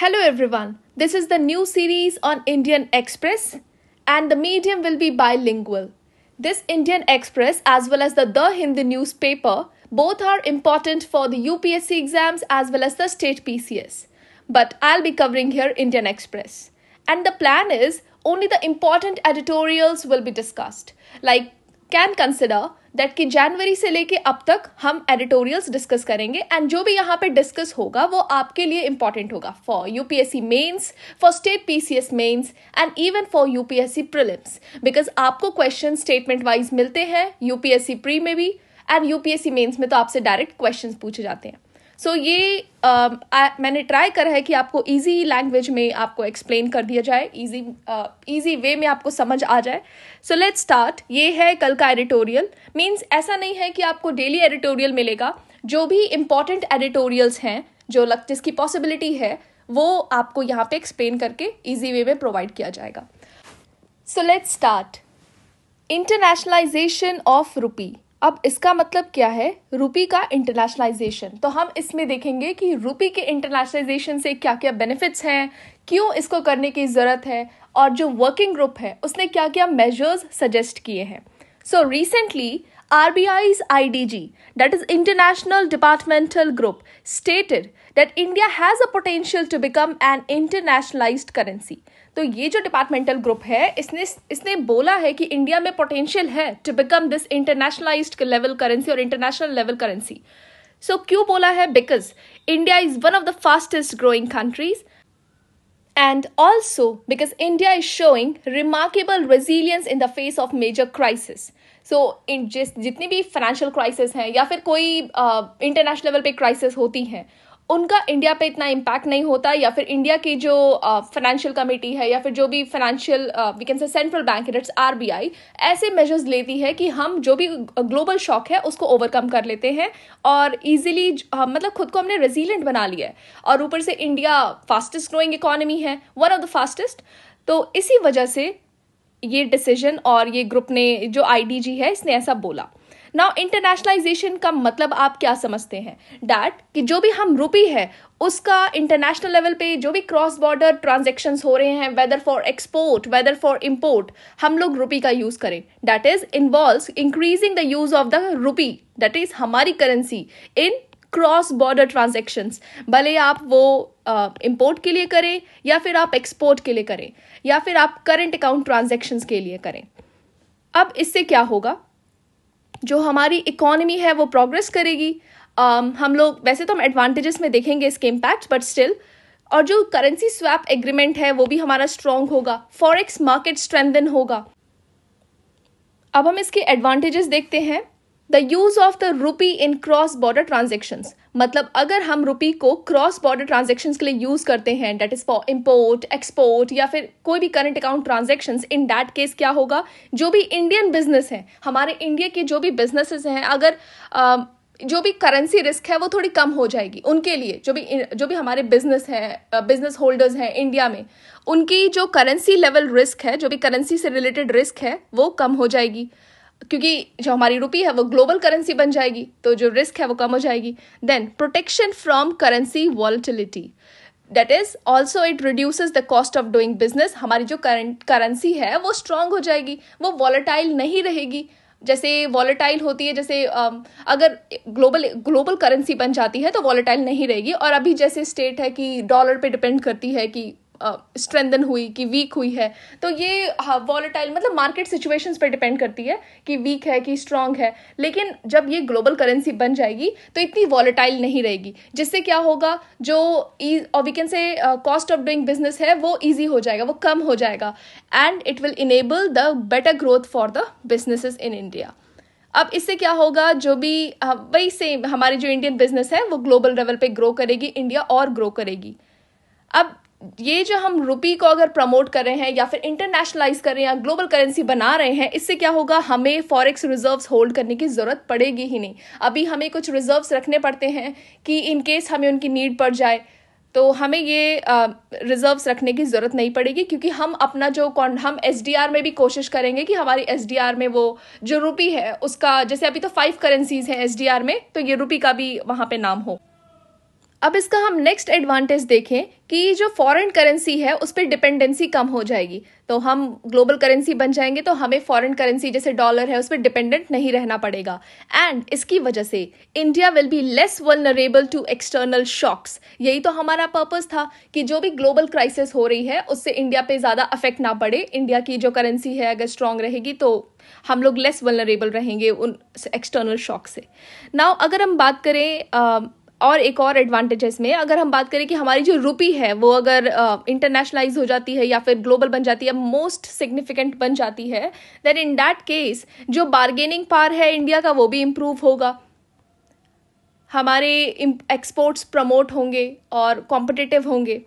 Hello everyone, this is the new series on Indian Express and the medium will be bilingual. This Indian Express as well as the Hindi newspaper both are important for the UPSC exams as well as the state PCS. But I'll be covering here Indian Express. And the plan is only the important editorials will be discussed. Like can consider that कि जनवरी से लेके अब तक हम editorials discuss करेंगे and जो भी यहाँ पे डिस्कस होगा वो आपके लिए इंपॉर्टेंट होगा for UPSC mains, for state PCS mains and even for UPSC prelims because आपको क्वेश्चन स्टेटमेंट वाइज मिलते हैं यूपीएससी प्री में भी एंड यूपीएससी मेंस में तो आपसे डायरेक्ट क्वेश्चंस पूछे जाते हैं. सो ये मैंने ट्राई करा है कि आपको इजी लैंग्वेज में आपको एक्सप्लेन कर दिया जाए, इजी वे में आपको समझ आ जाए. So let's start. ये है कल का एडिटोरियल. मीन्स ऐसा नहीं है कि आपको डेली एडिटोरियल मिलेगा. जो भी इम्पॉर्टेंट एडिटोरियल्स हैं जिसकी पॉसिबिलिटी है वो आपको यहाँ पे एक्सप्लेन करके इजी वे में प्रोवाइड किया जाएगा. So let's start. Internationalisation of rupee. अब इसका मतलब क्या है? रुपी का इंटरनेशनलाइजेशन. तो हम इसमें देखेंगे कि रुपी के इंटरनेशनलाइजेशन से क्या क्या बेनिफिट्स हैं, क्यों इसको करने की ज़रूरत है और जो वर्किंग ग्रुप है उसने क्या क्या मेजर्स सजेस्ट किए हैं. So recently RBI's IDG, that is International Departmental Group, stated that India has a potential to become an internationalized currency. तो ये जो डिपार्टमेंटल ग्रुप है इसने बोला है कि इंडिया में पोटेंशियल है to become this internationalized level currency और इंटरनेशनल लेवल करेंसी. सो क्यों बोला है? Because India is one of the fastest growing countries and also because India is showing remarkable resilience in the face of major crisis. So जितनी भी financial crisis हैं या फिर कोई इंटरनेशनल लेवल पे क्राइसिस होती हैं उनका इंडिया पे इतना इम्पैक्ट नहीं होता, या फिर इंडिया की जो फाइनेंशियल कमेटी है या फिर जो भी financial we can say central bank है दैट्स RBI ऐसे मेजर्स लेती है कि हम जो भी ग्लोबल शॉक है उसको ओवरकम कर लेते हैं और इजीली मतलब खुद को हमने रेजिलिएंट बना लिया है. और ऊपर से इंडिया फास्टेस्ट ग्रोइंग इकोनॉमी है, वन ऑफ द फास्टेस्ट. तो इसी वजह से ये डिसीजन और ये ग्रुप ने जो IDG है इसने ऐसा बोला. नाउ इंटरनेशनलाइजेशन का मतलब आप क्या समझते हैं? डैट कि जो भी हम रुपी है उसका इंटरनेशनल लेवल पे जो भी क्रॉस बॉर्डर ट्रांजेक्शंस हो रहे हैं whether for export whether for import हम लोग रुपी का यूज करें. That is involves increasing the use of the rupee, that is हमारी currency in cross border transactions. भले आप वो इंपोर्ट के लिए करें या फिर आप एक्सपोर्ट के लिए करें या फिर आप करंट अकाउंट ट्रांजेक्शंस के लिए करें. अब इससे क्या होगा? जो हमारी इकोनॉमी है वो प्रोग्रेस करेगी. हम लोग वैसे तो हम एडवांटेजेस में देखेंगे इसके इम्पैक्ट बट स्टिल. और जो करेंसी स्वैप एग्रीमेंट है वो भी हमारा स्ट्रॉन्ग होगा, फॉरेक्स मार्केट स्ट्रेंथन होगा. अब हम इसके एडवांटेजेस देखते हैं. The use of the rupee in cross border transactions. मतलब अगर हम रुपी को क्रॉस बॉर्डर ट्रांजेक्शंस के लिए यूज करते हैं that is for import export या फिर कोई भी current account transactions, in that case क्या होगा? जो भी इंडियन बिजनेस है, हमारे इंडिया के जो भी बिजनेसेस हैं, अगर जो भी करेंसी रिस्क है वो थोड़ी कम हो जाएगी उनके लिए. जो भी हमारे बिजनेस है, बिजनेस होल्डर्स हैं इंडिया में, उनकी जो करेंसी लेवल रिस्क है, जो भी करेंसी से रिलेटेड रिस्क है वो कम हो जाएगी क्योंकि जो हमारी रुपी है वो ग्लोबल करेंसी बन जाएगी तो जो रिस्क है वो कम हो जाएगी. Then protection from currency volatility, that is also it reduces the cost of doing business. हमारी जो करेंसी है वो स्ट्रांग हो जाएगी, वो वॉलेटाइल नहीं रहेगी. जैसे वॉलेटाइल होती है, जैसे अगर ग्लोबल करेंसी बन जाती है तो वॉलेटाइल नहीं रहेगी. और अभी जैसे स्टेट है कि डॉलर पे डिपेंड करती है कि स्ट्रेंथन हुई कि वीक हुई है, तो ये वॉलेटाइल मतलब मार्केट सिचुएशंस पर डिपेंड करती है कि वीक है कि स्ट्रांग है. लेकिन जब ये ग्लोबल करेंसी बन जाएगी तो इतनी वॉलेटाइल नहीं रहेगी, जिससे क्या होगा? जो और we can say cost of doing business है वो ईजी हो जाएगा, वो कम हो जाएगा and it will enable the better growth for the businesses in India. अब इससे क्या होगा? जो भी वही सेम हमारी जो इंडियन बिजनेस है वो ग्लोबल लेवल पे ग्रो करेगी, इंडिया और ग्रो करेगी. अब ये जो हम रुपी को अगर प्रमोट कर रहे हैं या फिर इंटरनेशनलाइज कर रहे हैं या ग्लोबल करेंसी बना रहे हैं, इससे क्या होगा? हमें फॉरेक्स रिजर्व्स होल्ड करने की ज़रूरत पड़ेगी ही नहीं. अभी हमें कुछ रिजर्व्स रखने पड़ते हैं कि इन केस हमें उनकी नीड पड़ जाए, तो हमें ये रिजर्व्स रखने की ज़रूरत नहीं पड़ेगी क्योंकि हम अपना हम SDR में भी कोशिश करेंगे कि हमारी SDR में वो जो रुपी है उसका, जैसे अभी तो 5 करेंसीज हैं SDR में, तो ये रुपी का भी वहाँ पे नाम हो. अब इसका हम नेक्स्ट एडवांटेज देखें कि जो फॉरेन करेंसी है उस पर डिपेंडेंसी कम हो जाएगी, तो हम ग्लोबल करेंसी बन जाएंगे, तो हमें फॉरेन करेंसी जैसे डॉलर है उस पर डिपेंडेंट नहीं रहना पड़ेगा। एंड इसकी वजह से India will be less vulnerable to external shocks. यही तो हमारा पर्पस था कि जो भी ग्लोबल क्राइसिस हो रही है उससे इंडिया पे ज़्यादा अफेक्ट ना पड़े। इंडिया की जो करेंसी है अगर स्ट्रांग रहेगी तो हम लोग लेस वल्नरेबल रहेंगे उन एक्सटर्नल शॉक से। नाउ अगर हम बात करें और एक और एडवांटेजेस में, अगर हम बात करें कि हमारी जो रुपी है वो अगर इंटरनेशनलाइज हो जाती है या फिर ग्लोबल बन जाती है, मोस्ट सिग्निफिकेंट बन जाती है, देन इन दैट केस जो बार्गेनिंग पावर है इंडिया का वो भी इम्प्रूव होगा, हमारे एक्सपोर्ट्स प्रमोट होंगे और कॉम्पिटिटिव होंगे।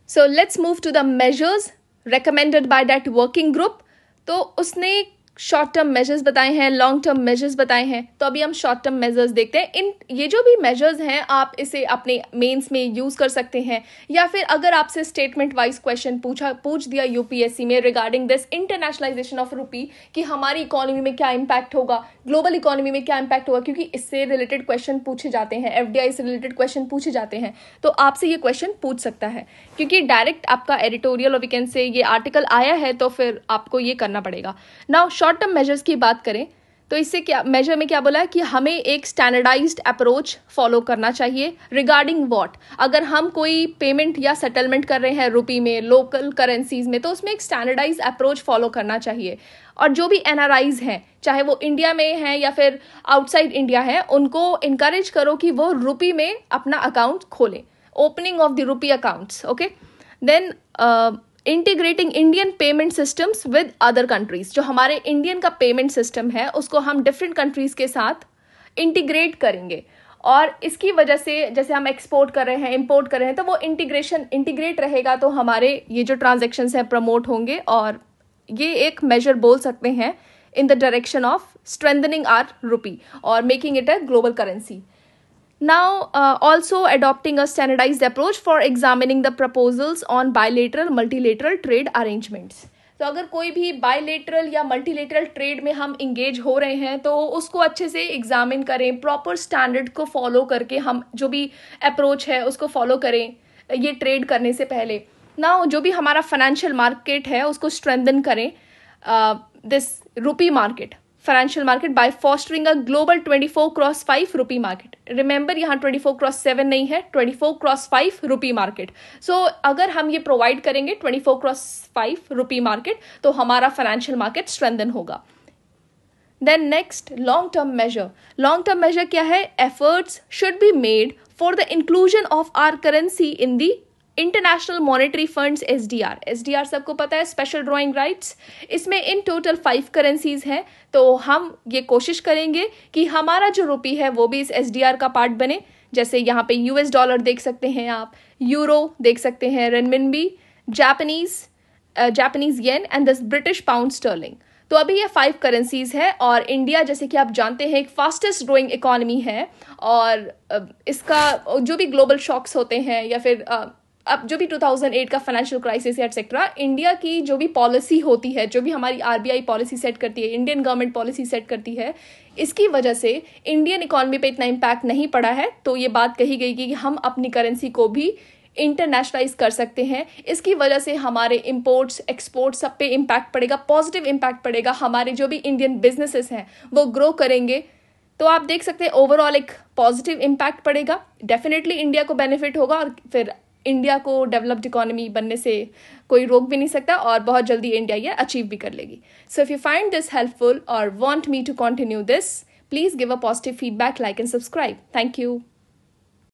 So let's move to the measures recommended by that working group। तो उसने शॉर्ट टर्म मेजर्स बताए हैं, लॉन्ग टर्म मेजर्स बताए हैं, तो अभी हम शॉर्ट टर्म मेजर्स देखते हैं। इन ये जो भी मेजर्स हैं आप इसे अपने मेंस में यूज कर सकते हैं, या फिर अगर आपसे स्टेटमेंट वाइज क्वेश्चन पूछ दिया यूपीएससी में regarding this internationalisation of rupee कि हमारी इकोनॉमी में क्या इम्पैक्ट होगा, ग्लोबल इकोनॉमी में क्या इम्पैक्ट होगा, क्योंकि इससे रिलेटेड क्वेश्चन पूछे जाते हैं, एफडीआई से रिलेटेड क्वेश्चन पूछे जाते हैं, तो आपसे ये क्वेश्चन पूछ सकता है क्योंकि डायरेक्ट आपका एडिटोरियल और वीकेंड से ये आर्टिकल आया है, तो फिर आपको ये करना पड़ेगा। नाउ शॉर्ट टर्म मेजर्स की बात करें तो इससे क्या मेजर में क्या बोला है कि हमें एक स्टैंडर्डाइज्ड अप्रोच फॉलो करना चाहिए रिगार्डिंग व्हाट। अगर हम कोई पेमेंट या सेटलमेंट कर रहे हैं रुपी में, लोकल करेंसीज में, तो उसमें एक स्टैंडर्डाइज्ड अप्रोच फॉलो करना चाहिए। और जो भी एनआरआईज हैं, चाहे वो इंडिया में हैं या फिर आउटसाइड इंडिया है, उनको इनकरेज करो कि वो रुपी में अपना अकाउंट खोलें, opening of the rupee accounts. Okay, then integrating Indian payment systems with other countries. जो हमारे इंडियन का पेमेंट सिस्टम है उसको हम डिफरेंट कंट्रीज के साथ इंटीग्रेट करेंगे, और इसकी वजह से जैसे हम एक्सपोर्ट कर रहे हैं, इंपोर्ट कर रहे हैं, तो वो इंटीग्रेट रहेगा, तो हमारे ये जो ट्रांजेक्शन्स हैं प्रमोट होंगे। और ये एक मेजर बोल सकते हैं in the direction of strengthening our rupee और making it a global currency. Now, also adopting a standardized approach for examining the proposals on bilateral, multilateral trade arrangements। तो अगर कोई भी बायलेटरल या मल्टीलेटरल ट्रेड में हम इंगेज हो रहे हैं तो उसको अच्छे से एग्जामिन करें, प्रॉपर स्टैंडर्ड को फॉलो करके हम जो भी अप्रोच है उसको फॉलो करें ये ट्रेड करने से पहले। ना जो भी हमारा फाइनेंशियल मार्केट है उसको स्ट्रेंथन करें, this rupee market, financial market, by fostering a global 24x5 rupee market. Remember यहाँ 24x7 नहीं है, 24x5 रुपी मार्केट। सो अगर हम ये प्रोवाइड करेंगे 24x5 रुपी मार्केट तो हमारा फाइनेंशियल मार्केट स्ट्रेंथन होगा। Then next long term measure. Long term measure क्या है? Efforts should be made for the inclusion of our currency in the international monetary funds SDR. SDR सबको पता है, special drawing rights. इसमें in total 5 currencies हैं, तो हम ये कोशिश करेंगे कि हमारा जो रुपी है वो भी इस एसडीआर का पार्ट बने। जैसे यहाँ पे यूएस डॉलर देख सकते हैं आप, यूरो देख सकते हैं, renminbi, Japanese yen and this British pound sterling. तो अभी ये 5 करेंसीज है, और इंडिया जैसे कि आप जानते हैं एक फास्टेस्ट ग्रोइंग इकोनॉमी है, और इसका जो भी ग्लोबल शॉक्स होते हैं या फिर अब जो भी 2008 का फाइनेंशियल क्राइसिस है एटसेट्रा, इंडिया की जो भी पॉलिसी होती है, जो भी हमारी आरबीआई पॉलिसी सेट करती है, इंडियन गवर्नमेंट पॉलिसी सेट करती है, इसकी वजह से इंडियन इकोनॉमी पे इतना इम्पैक्ट नहीं पड़ा है। तो ये बात कही गई कि हम अपनी करेंसी को भी इंटरनेशनलाइज कर सकते हैं। इसकी वजह से हमारे इंपोर्ट्स एक्सपोर्ट्स सब पे इम्पैक्ट पड़ेगा, पॉजिटिव इम्पैक्ट पड़ेगा, हमारे जो भी इंडियन बिजनेसेस हैं वो ग्रो करेंगे। तो आप देख सकते हैं ओवरऑल एक पॉजिटिव इम्पैक्ट पड़ेगा, डेफिनेटली इंडिया को बेनिफिट होगा, और फिर इंडिया को डेवलप्ड इकोनॉमी बनने से कोई रोक भी नहीं सकता, और बहुत जल्दी इंडिया ये अचीव भी कर लेगी। So if you find this helpful और want me to continue this, please give a positive feedback, like and subscribe. Thank you.